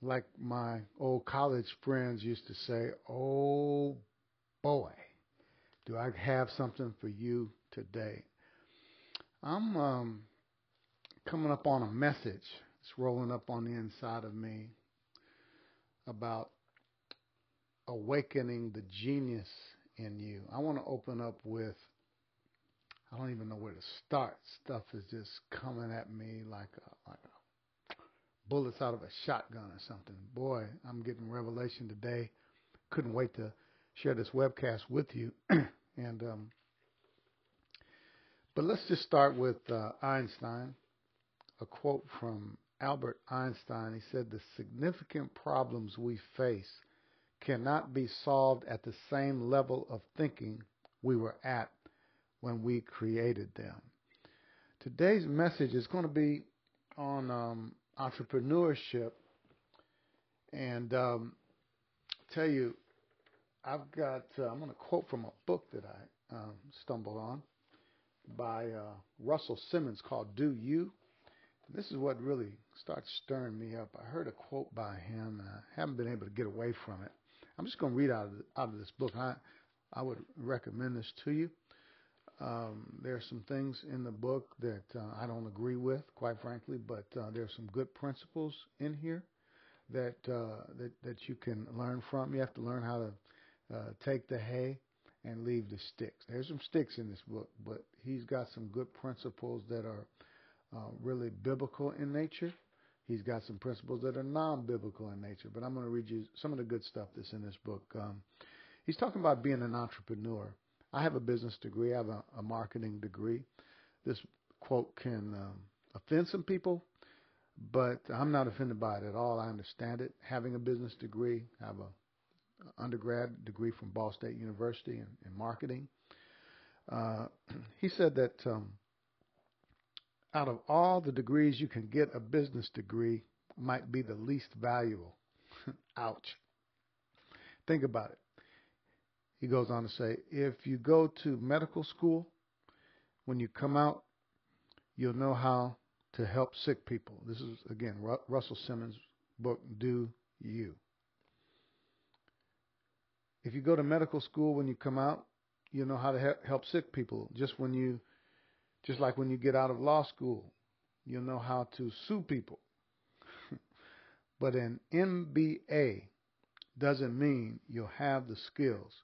Like my old college friends used to say, oh boy, do I have something for you today. I'm coming up on a message. It's rolling up on the inside of me about awakening the genius in you. I want to open up with, I don't even know where to start. Stuff is just coming at me like a bullets out of a shotgun or something. Boy, I'm getting revelation today. Couldn't wait to share this webcast with you. and But let's just start with Einstein. A quote from Albert Einstein. He said, "The significant problems we face cannot be solved at the same level of thinking we were at when we created them." Today's message is going to be on entrepreneurship, and tell you, I'm going to quote from a book that I stumbled on by Russell Simmons called "Do You." This is what really starts stirring me up. I heard a quote by him, and I haven't been able to get away from it. I'm just going to read out of this book. I would recommend this to you. There are some things in the book that I don't agree with, quite frankly, but there are some good principles in here that you can learn from. You have to learn how to take the hay and leave the sticks. There's some sticks in this book, but he's got some good principles that are really biblical in nature. He's got some principles that are non-biblical in nature, but I'm going to read you some of the good stuff that's in this book. He's talking about being an entrepreneur. I have a business degree. I have a marketing degree. This quote can offend some people, but I'm not offended by it at all. I understand it. Having a business degree, I have an undergrad degree from Ball State University in marketing. He said that out of all the degrees you can get, a business degree might be the least valuable. Ouch. Think about it. He goes on to say, if you go to medical school, when you come out, you'll know how to help sick people. This is, again, Russell Simmons' book, Do You. If you go to medical school, when you come out, you'll know how to help sick people. Just like when you get out of law school, you'll know how to sue people. But an MBA doesn't mean you'll have the skills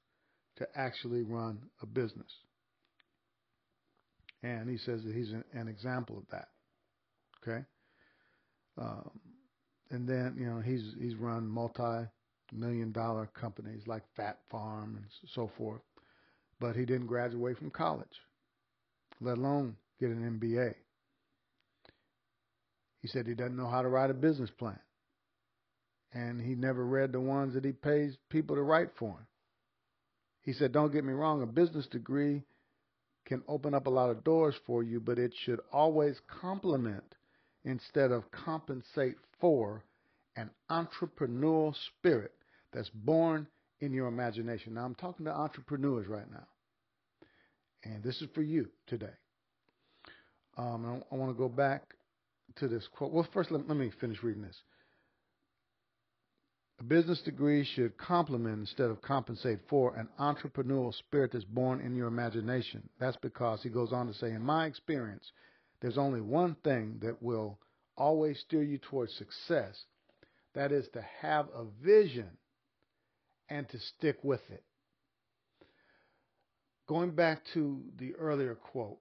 to actually run a business. And he says that he's an example of that. Okay. And then, he's run multi-million-dollar companies like Fat Farm and so forth. But he didn't graduate from college, let alone get an MBA. He said he doesn't know how to write a business plan. And he never read the ones that he pays people to write for him. He said, don't get me wrong, a business degree can open up a lot of doors for you, but it should always complement instead of compensate for an entrepreneurial spirit that's born in your imagination. Now, I'm talking to entrepreneurs right now, and this is for you today. I want to go back to this quote. Well, first, let me finish reading this. A business degree should complement instead of compensate for an entrepreneurial spirit that's born in your imagination. That's because, he goes on to say, in my experience, there's only one thing that will always steer you towards success. That is to have a vision and to stick with it. Going back to the earlier quote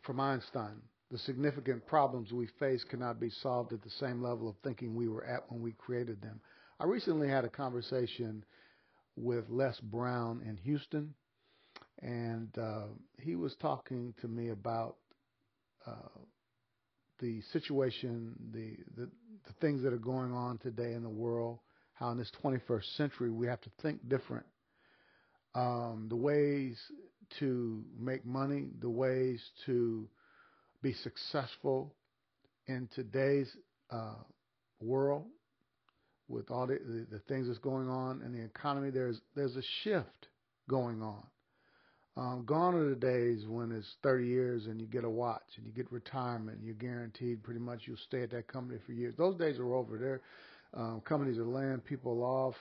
from Einstein, the significant problems we face cannot be solved at the same level of thinking we were at when we created them. I recently had a conversation with Les Brown in Houston, and he was talking to me about the situation, the things that are going on today in the world, how in this 21st century we have to think different. The ways to make money, the ways to be successful in today's world with all the things that's going on in the economy. There's a shift going on. Gone are the days when it's 30 years and you get a watch and you get retirement and you're guaranteed pretty much you'll stay at that company for years. Those days are over. Companies are laying people off.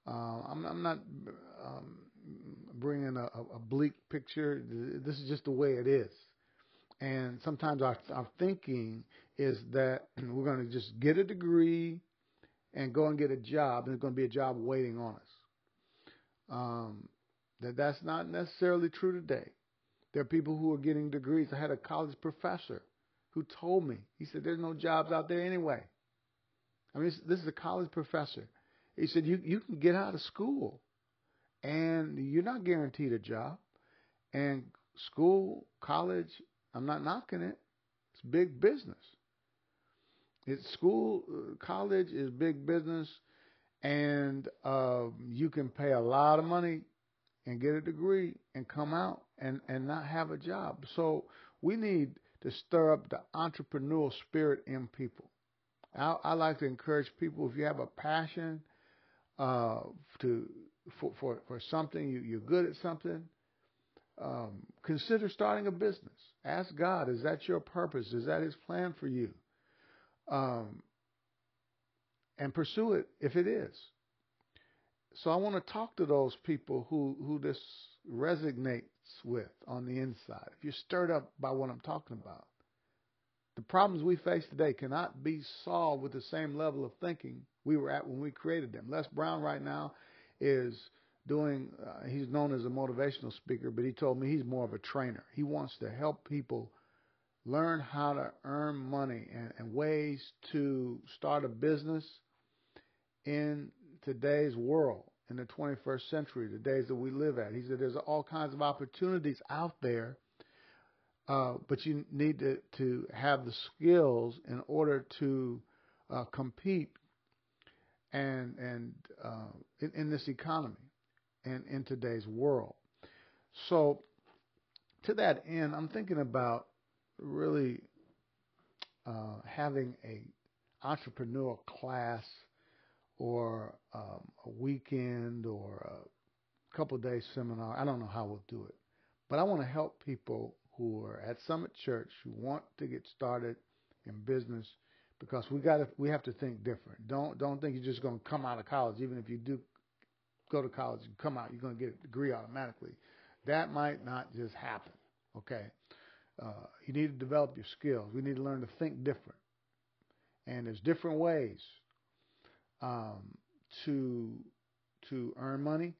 I'm not bringing a bleak picture. This is just the way it is. And sometimes our thinking is that we're going to just get a degree and go and get a job, and there's going to be a job waiting on us. That's not necessarily true today. There are people who are getting degrees. I had a college professor who told me, he said, there's no jobs out there anyway. I mean, this is a college professor. He said, you can get out of school and you're not guaranteed a job. And school, college, I'm not knocking it. It's big business. It's school, college is big business, and you can pay a lot of money and get a degree and come out and not have a job. So we need to stir up the entrepreneurial spirit in people. I like to encourage people, if you have a passion for something, you're good at something, consider starting a business. Ask God, is that your purpose? Is that His plan for you? And pursue it if it is. So I want to talk to those people who this resonates with on the inside. If you're stirred up by what I'm talking about, the problems we face today cannot be solved with the same level of thinking we were at when we created them. Les Brown right now is doing, he's known as a motivational speaker, but he told me he's more of a trainer. He wants to help people learn how to earn money and ways to start a business in today's world, in the 21st century, the days that we live at. He said there's all kinds of opportunities out there, but you need to have the skills in order to compete and in this economy and in today's world. So to that end, I'm thinking about really having a entrepreneurial class or a weekend or a couple of days seminar. I don't know how we'll do it, but I want to help people who are at Summit Church who want to get started in business, because we have to think different. Don't think you're just going to come out of college. Even if you do go to college and come out, you're going to get a degree automatically. That might not just happen. Okay, you need to develop your skills. We need to learn to think different, and there's different ways to earn money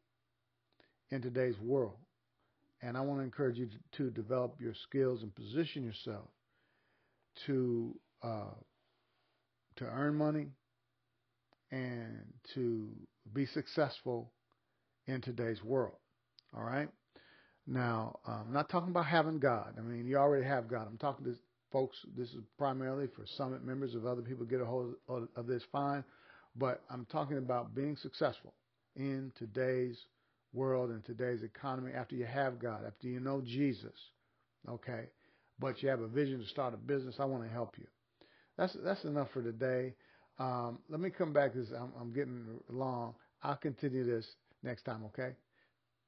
in today's world. And I want to encourage you to develop your skills and position yourself to earn money and to be successful in today's world. All right? Now, I'm not talking about having God. I mean, you already have God. I'm talking to folks, this is primarily for Summit members. If other people get a hold of this, fine. But I'm talking about being successful in today's world and today's economy after you have God, after you know Jesus, okay? But you have a vision to start a business. I want to help you. That's enough for today. Let me come back because I'm getting long. I'll continue this next time, okay?